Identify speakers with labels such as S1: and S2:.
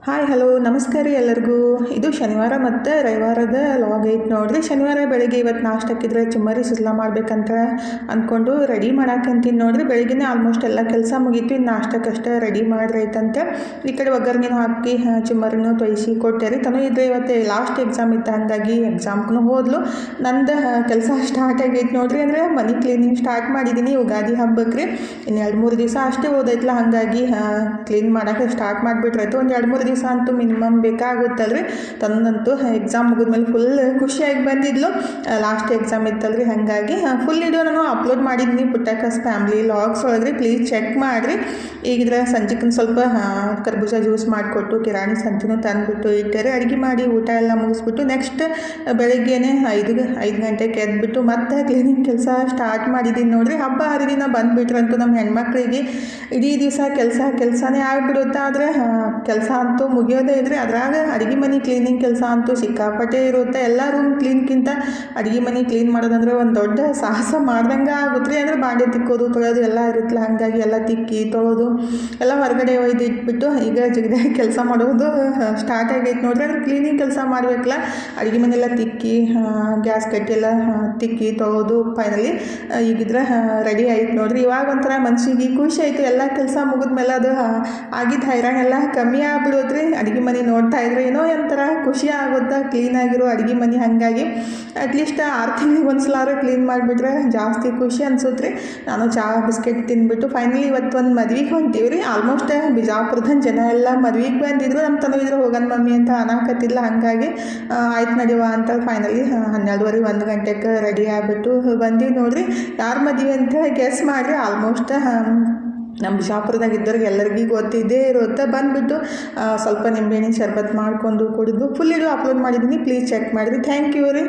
S1: Hi hello ನಮಸ್ಕಾರ ರೀ ಎಲ್ಲರಿಗೂ. ಇದು ಶನಿವಾರ ಮತ್ತು ರವಿವಾರದ ಲಾಗ್ ಐತೆ ನೋಡ್ರಿ. ಶನಿವಾರ ಬೆಳಗ್ಗೆ ಇವತ್ತು ನಾಷ್ಟಕ್ಕಿದ್ರೆ ಚುಮ್ಮರಿ ಸುಸ್ಲಾ ಮಾಡ್ಬೇಕಂತ ಅಂದ್ಕೊಂಡು ರೆಡಿ ಮಾಡಾಕಂತೀನಿ ನೋಡ್ರಿ. ಬೆಳಗ್ಗೆನೇ ಆಲ್ಮೋಸ್ಟ್ ಎಲ್ಲ ಕೆಲಸ ಮುಗೀತು, ಇನ್ನು ನಾಷ್ಟಕ್ಕಷ್ಟೇ ರೆಡಿ ಮಾಡ್ರೈತಂತ ಈ ಕಡೆ ಒಗ್ಗರಣೆನೂ ಹಾಕಿ ಚುಮ್ಮರಿನೂ ತೊಯ್ಸಿ ಕೊಟ್ಟೆ ರೀ. ತನೂ ಇದ್ರೆ ಇವತ್ತು ಲಾಸ್ಟ್ ಎಕ್ಸಾಮ್ ಇತ್ತು, ಹಾಗಾಗಿ ಎಕ್ಸಾಮ್ಗೂ ಹೋದ್ಲು. ನಂದು ಕೆಲಸ ಸ್ಟಾರ್ಟ್ ಆಗೈತೆ ನೋಡ್ರಿ. ಅಂದರೆ ಮನೆ ಕ್ಲೀನಿಂಗ್ ಸ್ಟಾರ್ಟ್ ಮಾಡಿದ್ದೀನಿ ಯುಗಾದಿ ಹಬ್ಬಕ್ಕೆ ರೀ. ಇನ್ನು 2-3 ದಿವಸ ಅಷ್ಟೇ ಓದೈತಲ್ಲ, ಹಾಗಾಗಿ ಕ್ಲೀನ್ ಮಾಡೋಕ್ಕೆ ಸ್ಟಾರ್ಟ್ ಮಾಡಿಬಿಟ್ರಾಯ್ತು. ಒಂದು 2-3 ದಿವಸ ಅಂತೂ ಮಿನಿಮಮ್ ಬೇಕಾಗುತ್ತಲ್ರಿ. ತಂದಂತೂ ಎಕ್ಸಾಮ್ ಮುಗಿದ್ಮೇಲೆ ಫುಲ್ ಖುಷಿಯಾಗಿ ಬಂದಿದ್ಲು. ಲಾಸ್ಟ್ ಎಕ್ಸಾಮ್ ಇತ್ತಲ್ರಿ, ಹಾಗಾಗಿ ಫುಲ್ ವಿಡಿಯೋ ನಾನು ಅಪ್ಲೋಡ್ ಮಾಡಿದ್ದೀನಿ ಪುಟ್ಟಕ್ಕಸ್ ಫ್ಯಾಮಿಲಿ ಲಾಗ್ಸ್ ಒಳಗೆ. ಪ್ಲೀಸ್ ಚೆಕ್ ಮಾಡಿರಿ. ಈಗಿದ್ರೆ ಸಂಜೆಗೆ ಸ್ವಲ್ಪ ಕರ್ಬೂಜ ಜ್ಯೂಸ್ ಮಾಡಿಕೊಟ್ಟು ಕಿರಾಣಿ ಸಂತಿನೂ ತಂದುಬಿಟ್ಟು ಇಟ್ಟರೆ ಅಡುಗೆ ಮಾಡಿ ಊಟ ಎಲ್ಲ ಮುಗಿಸ್ಬಿಟ್ಟು ನೆಕ್ಸ್ಟ್ ಬೆಳಗ್ಗೆನೇ 5 ಗಂಟೆಗೆ ಎದ್ಬಿಟ್ಟು ಮತ್ತೆ ಕ್ಲೀನಿಂಗ್ ಕೆಲಸ ಸ್ಟಾರ್ಟ್ ಮಾಡಿದ್ದೀನಿ ನೋಡ್ರಿ. ಹಬ್ಬ ಹರಿದಿನ ಬಂದುಬಿಟ್ರಂತೂ ನಮ್ಮ ಹೆಣ್ಮಕ್ಳಿಗೆ ಇಡೀ ದಿವಸ ಕೆಲಸನೇ ಆಗಿಬಿಡುತ್ತೆ. ಆದರೆ ಕೆಲಸ ಅಂತೂ ಮುಗಿಯೋದೇ ಇದ್ರೆ ಅದ್ರಾಗ ಅಡುಗೆ ಮನೆ ಕ್ಲೀನಿಂಗ್ ಕೆಲಸ ಅಂತೂ ಸಿಕ್ಕಾಪಟ್ಟೆ ಇರುತ್ತೆ. ಎಲ್ಲ ರೂಮ್ ಕ್ಲೀನ್ಗಿಂತ ಅಡುಗೆ ಮನೆ ಕ್ಲೀನ್ ಮಾಡೋದಂದ್ರೆ ಒಂದು ದೊಡ್ಡ ಸಾಹಸ ಮಾಡ್ದಂಗೆ ಆಗುತ್ತೆ. ಅಂದರೆ ಬಾಂಡೆ ತಿಕ್ಕೋದು ತೊಳೆಯೋದು ಎಲ್ಲ ಇರುತ್ತಲ್ಲ, ಹಾಗಾಗಿ ಎಲ್ಲ ತಿಕ್ಕಿ ತೊಳೆದು ಎಲ್ಲ ಹೊರಗಡೆ ಒಯ್ದು ಇಟ್ಬಿಟ್ಟು ಈಗ ಜಿಗದಾಗಿ ಕೆಲಸ ಮಾಡೋದು ಸ್ಟಾರ್ಟ್ ಆಗೈತೆ ನೋಡ್ರಿ. ಅಂದರೆ ಕ್ಲೀನಿಂಗ್ ಕೆಲಸ ಮಾಡಬೇಕಲ್ಲ, ಅಡುಗೆ ಮನೆಯೆಲ್ಲ ತಿಕ್ಕಿ ಗ್ಯಾಸ್ ಕಟ್ಟೆಲ್ಲ ತಿಕ್ಕಿ ತೊಳೆದು ಫೈನಲಿ ಈಗಿದ್ರೆ ರೆಡಿ ಆಯ್ತು ನೋಡ್ರಿ. ಇವಾಗ ಒಂಥರ ಮನ್ಸಿಗೆ ಖುಷಿ ಆಯಿತು. ಎಲ್ಲ ಕೆಲಸ ಮುಗಿದ್ಮೇಲೆ ಅದು ಆಗಿದ್ದ ಹೈರಾಣೆಲ್ಲ ಕಮ್ಮಿ ಆಗ್ಬಿಡೋದ್ರಿ. ಅಡುಗೆ ಮನೆ ನೋಡ್ತಾ ಇದ್ರೆ ಏನೋ ಒಂಥರ ಖುಷಿ ಆಗುತ್ತೆ ಕ್ಲೀನಾಗಿರೋ ಅಡುಗೆ ಮನೆ. ಹಾಗಾಗಿ ಅಟ್ಲೀಸ್ಟ್ 6 ತಿಂಗಳಿಗೆ ಒಂದ್ಸಲಾರು ಕ್ಲೀನ್ ಮಾಡಿಬಿಟ್ರೆ ಜಾಸ್ತಿ ಖುಷಿ ಅನ್ಸುತ್ತೆ ರೀ. ನಾನು ಚಹಾ ಬಿಸ್ಕೆಟ್ ತಿಂದ್ಬಿಟ್ಟು ಫೈನಲಿ ಇವತ್ತು ಒಂದು ಮದ್ವೆಗೆ ಹೊಂಟೀವಿ ರೀ. ಆಲ್ಮೋಸ್ಟ್ ಬಿಜಾಪುರದ ಜನ ಎಲ್ಲ ಮದ್ವೆಗೆ ಬಂದಿದ್ರು. ನಮ್ಮ ತನೂ ಇದ್ರೆ ಹೋಗೋಣ ಮಮ್ಮಿ ಅಂತ ಅನ್ನಕತ್ತಿಲ್ಲ, ಹಾಗಾಗಿ ಆಯ್ತು ನಡಿವ ಅಂತ ಫೈನಲಿ 12:30 1 ಗಂಟೆಗೆ ರೆಡಿ ಆಗಿಬಿಟ್ಟು ಬಂದೀವಿ ನೋಡ್ರಿ. ಯಾರು ಮದುವೆ ಅಂತ ಗೆಸ್ ಮಾಡಿರಿ. ಆಲ್ಮೋಸ್ಟ್ ನಮ್ಮ ಬಿಜಾಪುರದಾಗ ಇದ್ದವ್ರಿಗೆ ಎಲ್ಲರಿಗೂ ಗೊತ್ತಿದ್ದೇ ಇರುತ್ತೆ. ಬಂದುಬಿಟ್ಟು ಸ್ವಲ್ಪ ನಿಂಬೆಹಣ್ಣಿನ ಶರ್ಬತ್ ಮಾಡ್ಕೊಂಡು ಕುಡಿದು ಫುಲ್ ವಿಡಿಯೋ ಅಪ್ಲೋಡ್ ಮಾಡಿದ್ದೀನಿ. ಪ್ಲೀಸ್ ಚೆಕ್ ಮಾಡಿರಿ. ಥ್ಯಾಂಕ್ ಯು ರೀ.